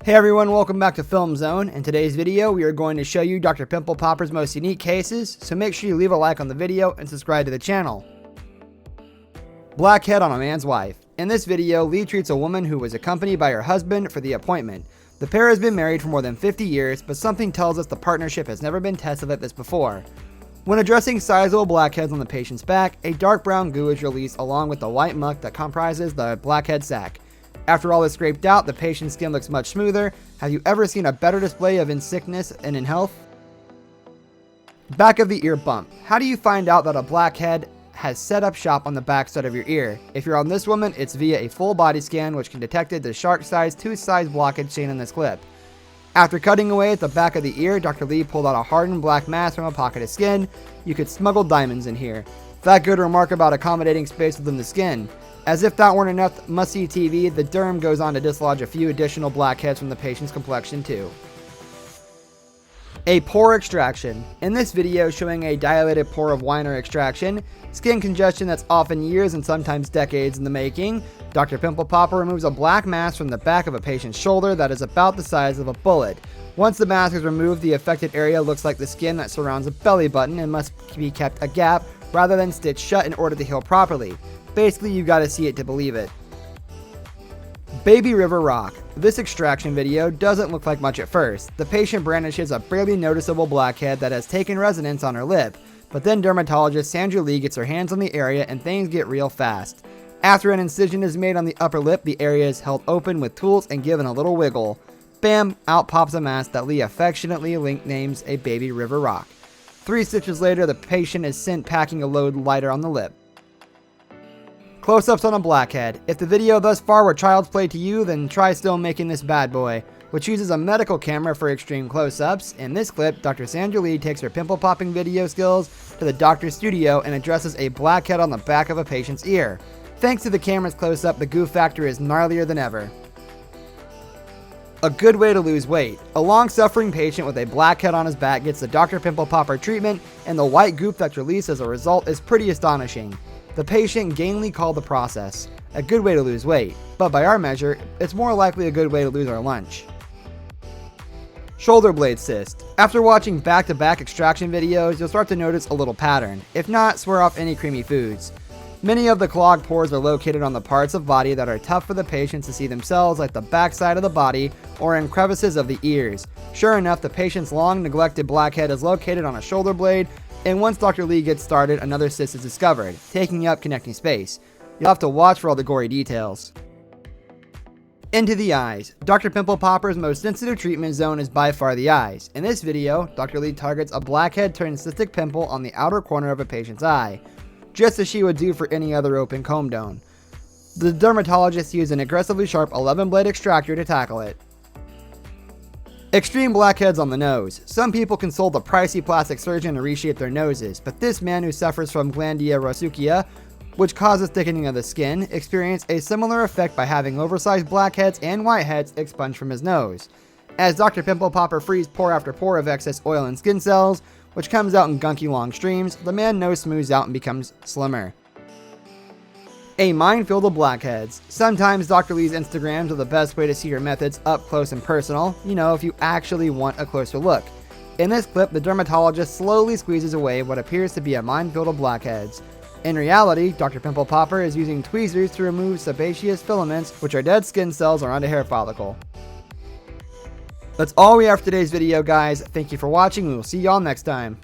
Hey everyone, welcome back to Film Zone. In today's video, we are going to show you Dr. Pimple Popper's most unique cases, so make sure you leave a like on the video and subscribe to the channel. Blackhead on a man's wife. In this video, Lee treats a woman who was accompanied by her husband for the appointment. The pair has been married for more than 50 years, but something tells us the partnership has never been tested like this before. When addressing sizable blackheads on the patient's back, a dark brown goo is released along with the white muck that comprises the blackhead sac. After all is scraped out, the patient's skin looks much smoother. Have you ever seen a better display of in sickness and in health? Back of the ear bump. How do you find out that a blackhead has set up shop on the backside of your ear? If you're on this woman, it's via a full body scan which can detect the shark-sized, tooth-sized blockage seen in this clip. After cutting away at the back of the ear, Dr. Lee pulled out a hardened black mass from a pocket of skin. You could smuggle diamonds in here. That good remark about accommodating space within the skin. As if that weren't enough must-see TV, the derm goes on to dislodge a few additional blackheads from the patient's complexion too. A pore extraction. In this video showing a dilated pore of Weiner extraction, skin congestion that's often years and sometimes decades in the making, Dr. Pimple Popper removes a black mass from the back of a patient's shoulder that is about the size of a bullet. Once the mask is removed, the affected area looks like the skin that surrounds a belly button and must be kept a gap rather than stitched shut in order to heal properly. Basically, you gotta see it to believe it. Baby River Rock. This extraction video doesn't look like much at first. The patient brandishes a barely noticeable blackhead that has taken residence on her lip, but then dermatologist Sandra Lee gets her hands on the area and things get real fast. After an incision is made on the upper lip, the area is held open with tools and given a little wiggle. Bam! Out pops a mask that Lee affectionately names a Baby River Rock. 3 stitches later, the patient is sent packing a load lighter on the lip. Close-ups on a blackhead. If the video thus far were child's play to you, then try still making this bad boy, which uses a medical camera for extreme close-ups. In this clip, Dr. Sandra Lee takes her pimple popping video skills to the doctor's studio and addresses a blackhead on the back of a patient's ear. Thanks to the camera's close-up, the goo factor is gnarlier than ever. A good way to lose weight. A long-suffering patient with a blackhead on his back gets the Dr. Pimple Popper treatment, and the white goop that's released as a result is pretty astonishing. The patient gainly called the process a good way to lose weight, but by our measure, it's more likely a good way to lose our lunch. Shoulder blade cyst. After watching back-to-back extraction videos, you'll start to notice a little pattern. If not, swear off any creamy foods. Many of the clogged pores are located on the parts of body that are tough for the patient to see themselves, like the backside of the body or in crevices of the ears. Sure enough, the patient's long neglected blackhead is located on a shoulder blade, and once Dr. Lee gets started, another cyst is discovered, taking up connecting space. You'll have to watch for all the gory details. Into the eyes. Dr. Pimple Popper's most sensitive treatment zone is by far the eyes. In this video, Dr. Lee targets a blackhead turned cystic pimple on the outer corner of a patient's eye, just as she would do for any other open comedone. The dermatologist used an aggressively sharp 11-blade extractor to tackle it. Extreme blackheads on the nose. Some people consult a pricey plastic surgeon to reshape their noses, but this man who suffers from glandia rosacea, which causes thickening of the skin, experienced a similar effect by having oversized blackheads and whiteheads expunged from his nose. As Dr. Pimple Popper frees pore after pore of excess oil and skin cells, which comes out in gunky long streams, the man's nose smooths out and becomes slimmer. A minefield of blackheads. Sometimes Dr. Lee's Instagrams are the best way to see her methods up close and personal, if you actually want a closer look. In this clip, the dermatologist slowly squeezes away what appears to be a minefield of blackheads. In reality, Dr. Pimple Popper is using tweezers to remove sebaceous filaments, which are dead skin cells around a hair follicle. That's all we have for today's video, guys. Thank you for watching, and we'll see y'all next time.